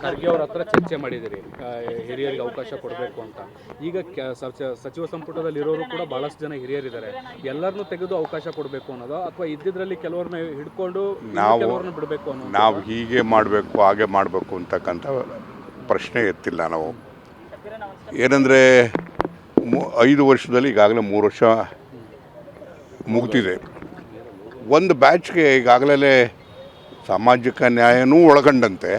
ಖರ್ಗೆ ಅವ್ರ ಹತ್ರ ಚರ್ಚೆ ಮಾಡಿದಿರಿ ಹಿರಿಯರಿಗೆ ಅವಕಾಶ ಕೊಡಬೇಕು ಅಂತ. ಈಗ ಸಚಿವ ಸಂಪುಟದಲ್ಲಿ ಇರೋರು ಕೂಡ ಬಹಳಷ್ಟು ಜನ ಹಿರಿಯರಿದ್ದಾರೆ, ಎಲ್ಲರನ್ನೂ ತೆಗೆದು ಅವಕಾಶ ಕೊಡಬೇಕು ಅನ್ನೋದು, ಅಥವಾ ಇದ್ದಿದ್ರಲ್ಲಿ ಕೆಲವ್ರನ್ನ ಹಿಡ್ಕೊಂಡು ಕೆಲವ್ರನ್ನ ಬಿಡಬೇಕು ಅನ್ನೋದು? ನಾವು ಹೀಗೆ ಮಾಡಬೇಕು ಹಾಗೆ ಮಾಡಬೇಕು ಅಂತಕ್ಕಂಥ ಪ್ರಶ್ನೆ ಎತ್ತಿಲ್ಲ. ನಾವು ಏನಂದರೆ 5 ವರ್ಷದಲ್ಲಿ ಈಗಾಗಲೇ 3 ವರ್ಷ ಮುಗ್ದಿದೆ. ಒಂದು ಬ್ಯಾಚ್ಗೆ ಈಗಾಗಲೇ ಸಾಮಾಜಿಕ ನ್ಯಾಯನೂ ಒಳಗೊಂಡಂತೆ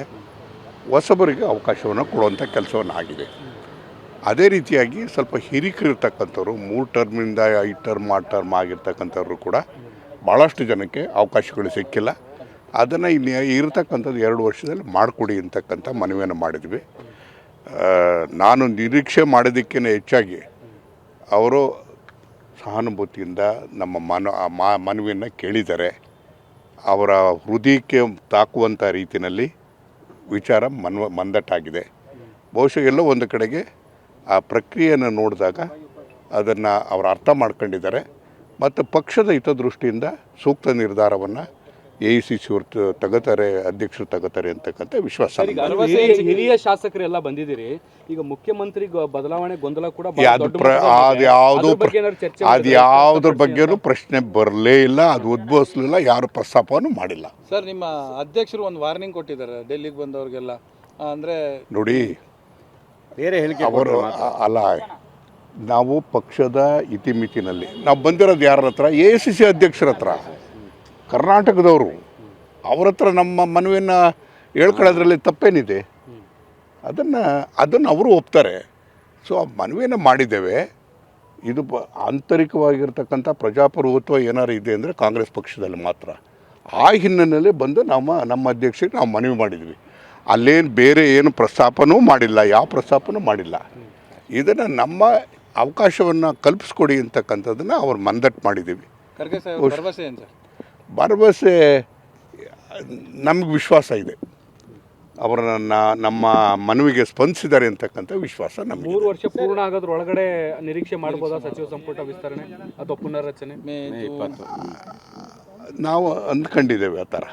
ಹೊಸಬರಿಗೆ ಅವಕಾಶವನ್ನು ಕೊಡುವಂಥ ಕೆಲಸವನ್ನು ಆಗಿದೆ. ಅದೇ ರೀತಿಯಾಗಿ ಸ್ವಲ್ಪ ಹಿರಿಕರಿರ್ತಕ್ಕಂಥವ್ರು 3 ಟರ್ಮಿಂದ 5 ಟರ್ಮ್ ಆಗಿರ್ತಕ್ಕಂಥವ್ರು ಕೂಡ ಭಾಳಷ್ಟು ಜನಕ್ಕೆ ಅವಕಾಶಗಳು ಸಿಕ್ಕಿಲ್ಲ. ಅದನ್ನು ಇಲ್ಲಿ ಇರತಕ್ಕಂಥದ್ದು 2 ವರ್ಷದಲ್ಲಿ ಮಾಡಿಕೊಡಿ ಅಂತಕ್ಕಂಥ ಮನವಿಯನ್ನು ಮಾಡಿದ್ವಿ. ನಾನು ನಿರೀಕ್ಷೆ ಮಾಡೋದಕ್ಕಿಂತ ಹೆಚ್ಚಾಗಿ ಅವರು ಸಹಾನುಭೂತಿಯಿಂದ ನಮ್ಮ ಮನವಿಯನ್ನು ಕೇಳಿದ್ದಾರೆ. ಅವರ ಹೃದಯಕ್ಕೆ ತಾಕುವಂಥ ರೀತಿಯಲ್ಲಿ ವಿಚಾರ ಮಂದಟ್ಟಾಗಿದೆ. ಬಹುಶಃ ಎಲ್ಲೋ ಒಂದು ಕಡೆಗೆ ಆ ಪ್ರಕ್ರಿಯೆಯನ್ನು ನೋಡಿದಾಗ ಅದನ್ನು ಅವರು ಅರ್ಥ ಮಾಡ್ಕೊಂಡಿದ್ದಾರೆ ಮತ್ತು ಪಕ್ಷದ ಹಿತದೃಷ್ಟಿಯಿಂದ ಸೂಕ್ತ ನಿರ್ಧಾರವನ್ನು AICC ಅವರು ತಗೋತಾರೆ, ಅಧ್ಯಕ್ಷರು ತಗೋತಾರೆ ಅಂತಕ್ಕಂಥ ವಿಶ್ವಾಸ. ಹಿರಿಯ ಶಾಸಕರೆಲ್ಲ ಬಂದಿದ್ದೀರಿ, ಈಗ ಮುಖ್ಯಮಂತ್ರಿ ಬದಲಾವಣೆ ಗೊಂದಲ ಕೂಡ ಯಾವುದ್ರ ಬಗ್ಗೆನೂ ಪ್ರಶ್ನೆ ಬರಲೇ ಇಲ್ಲ, ಅದು ಉದ್ಭವಿಸಲಿಲ್ಲ, ಯಾರು ಪ್ರಸ್ತಾಪವನ್ನು ಮಾಡಿಲ್ಲ. ಸರ್, ನಿಮ್ಮ ಅಧ್ಯಕ್ಷರು ಒಂದು ವಾರ್ನಿಂಗ್ ಕೊಟ್ಟಿದ್ದಾರೆ ಡೆಲ್ಲಿಗೆ ಬಂದವ್ರಿಗೆಲ್ಲ. ಅಂದರೆ ನೋಡಿ, ಬೇರೆ ಹೇಳಿಕೆ ಅವರು ಅಲ್ಲ, ನಾವು ಪಕ್ಷದ ಇತಿಮಿತಿನಲ್ಲಿ ನಾವು ಬಂದಿರೋದು ಯಾರ ಹತ್ರ? AICC ಅಧ್ಯಕ್ಷರ ಹತ್ರ, ಕರ್ನಾಟಕದವರು. ಅವ್ರ ಹತ್ರ ನಮ್ಮ ಮನವಿಯನ್ನು ಹೇಳ್ಕೊಳ್ಳೋದ್ರಲ್ಲಿ ತಪ್ಪೇನಿದೆ? ಅದನ್ನು ಅವರು ಒಪ್ತಾರೆ. ಸೊ ಆ ಮನವಿಯನ್ನು ಮಾಡಿದ್ದೇವೆ. ಇದು ಆಂತರಿಕವಾಗಿರ್ತಕ್ಕಂಥ ಪ್ರಜಾಪ್ರಭುತ್ವ ಏನಾರು ಇದೆ ಅಂದರೆ ಕಾಂಗ್ರೆಸ್ ಪಕ್ಷದಲ್ಲಿ ಮಾತ್ರ. ಆ ಹಿನ್ನೆಲೆಯಲ್ಲಿ ಬಂದು ನಮ್ಮ ಅಧ್ಯಕ್ಷರಿಗೆ ನಾವು ಮನವಿ ಮಾಡಿದ್ವಿ. ಅಲ್ಲೇನು ಬೇರೆ ಏನು ಪ್ರಸ್ತಾಪನೂ ಮಾಡಿಲ್ಲ, ಯಾವ ಪ್ರಸ್ತಾಪನೂ ಮಾಡಿಲ್ಲ. ಇದನ್ನು ನಮ್ಮ ಅವಕಾಶವನ್ನು ಕಲ್ಪಿಸ್ಕೊಡಿ ಅಂತಕ್ಕಂಥದ್ದನ್ನು ಅವ್ರು ಮಂದಟ್ಟು ಮಾಡಿದ್ದೀವಿ. ಭರವಸೆ ನಮಗೆ ವಿಶ್ವಾಸ ಇದೆ, ಅವರನ್ನು ನಮ್ಮ ಮನವಿಗೆ ಸ್ಪಂದಿಸಿದ್ದಾರೆ ಅಂತಕ್ಕಂಥ ವಿಶ್ವಾಸ ನಮಗೆ. 3 ವರ್ಷ ಪೂರ್ಣ ಆಗೋದ್ರೊಳಗಡೆ ನಿರೀಕ್ಷೆ ಮಾಡ್ಬೋದಾ ಸಚಿವ ಸಂಪುಟ ವಿಸ್ತರಣೆ ಅಥವಾ ಪುನರ್ರಚನೆ? ನಾವು ಅಂದ್ಕೊಂಡಿದ್ದೇವೆ ಆ ಥರ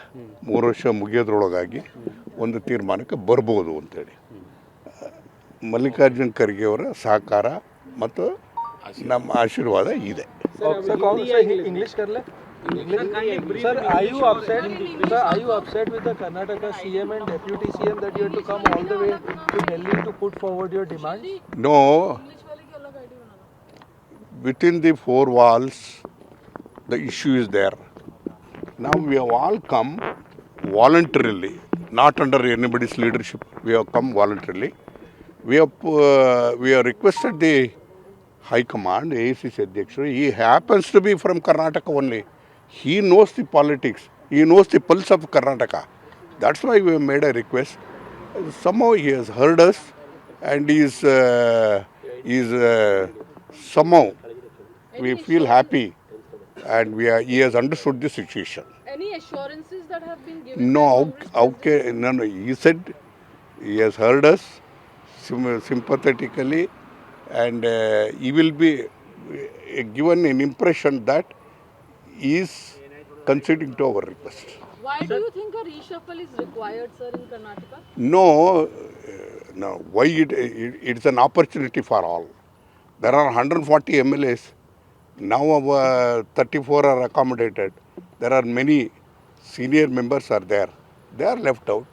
3 ವರ್ಷ ಮುಗಿಯೋದ್ರೊಳಗಾಗಿ ಒಂದು ತೀರ್ಮಾನಕ್ಕೆ ಬರ್ಬೋದು ಅಂತೇಳಿ. ಮಲ್ಲಿಕಾರ್ಜುನ್ ಖರ್ಗೆ ಅವರ ಸಹಕಾರ ಮತ್ತು ನಮ್ಮ ಆಶೀರ್ವಾದ ಇದೆ. Sir, are you upset with the Karnataka CM and Deputy CM that you had to come all the way to Delhi to put forward your demands? No. Within the 4 walls, the issue is there. Now we have all come voluntarily, not under anybody's leadership. We have come voluntarily. We have requested the High Command, AICC Adhyakshara. He happens to be from Karnataka only. He knows the politics. He knows the pulse of Karnataka. That's why we have made a request. Somehow he has heard us, and somehow we feel happy, and he has understood the situation. Any assurances that have been given? No. He said he has heard us sympathetically, and he will be given an impression that he is considering to our request. Why do you think a reshuffle is required, sir, in Karnataka? No. Why it's an opportunity for all. There are 140 MLAs. Now 34 are accommodated. There are many senior members are there. They are left out.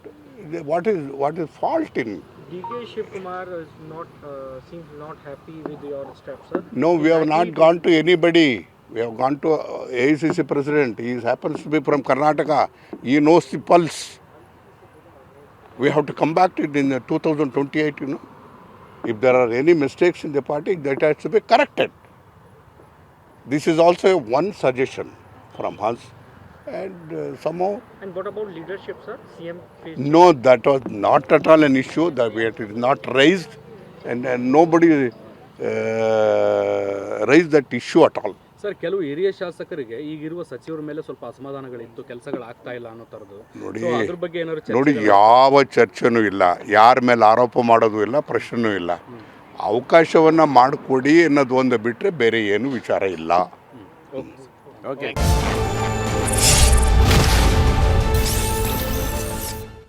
What is fault in? DK Shivkumar is seems not happy with your steps, sir. No, we have not gone to anybody. We have gone to AICC president. He happens to be from Karnataka. He knows the pulse. We have to come back to it in 2028, If there are any mistakes in the party, that has to be corrected. This is also one suggestion from us. And somehow... And what about leadership, sir? CM faced... No, that was not at all an issue. That it is not raised. And nobody raised that issue at all. Sir, ಕೆಲವು ಹಿರಿಯ ಶಾಸಕರಿಗೆ ಈಗಿರುವ ಸಚಿವರ ಮೇಲೆ ಸ್ವಲ್ಪ ಅಸಮಾಧಾನಗಳಿತ್ತು, ಕೆಲಸಗಳು ಆಗ್ತಾ ಇಲ್ಲ ಅನ್ನೋ ಥರದ್ದು. ಅದ್ರ ಬಗ್ಗೆ ಏನಾದ್ರು ನೋಡಿ, ಯಾವ ಚರ್ಚೆನೂ ಇಲ್ಲ, ಯಾರ ಮೇಲೆ ಆರೋಪ ಮಾಡೋದು ಇಲ್ಲ, ಪ್ರಶ್ನೆನೂ ಇಲ್ಲ. ಅವಕಾಶವನ್ನು ಮಾಡಿಕೊಡಿ ಅನ್ನೋದು ಒಂದು ಬಿಟ್ಟರೆ ಬೇರೆ ಏನು ವಿಚಾರ ಇಲ್ಲ. ಓಕೆ.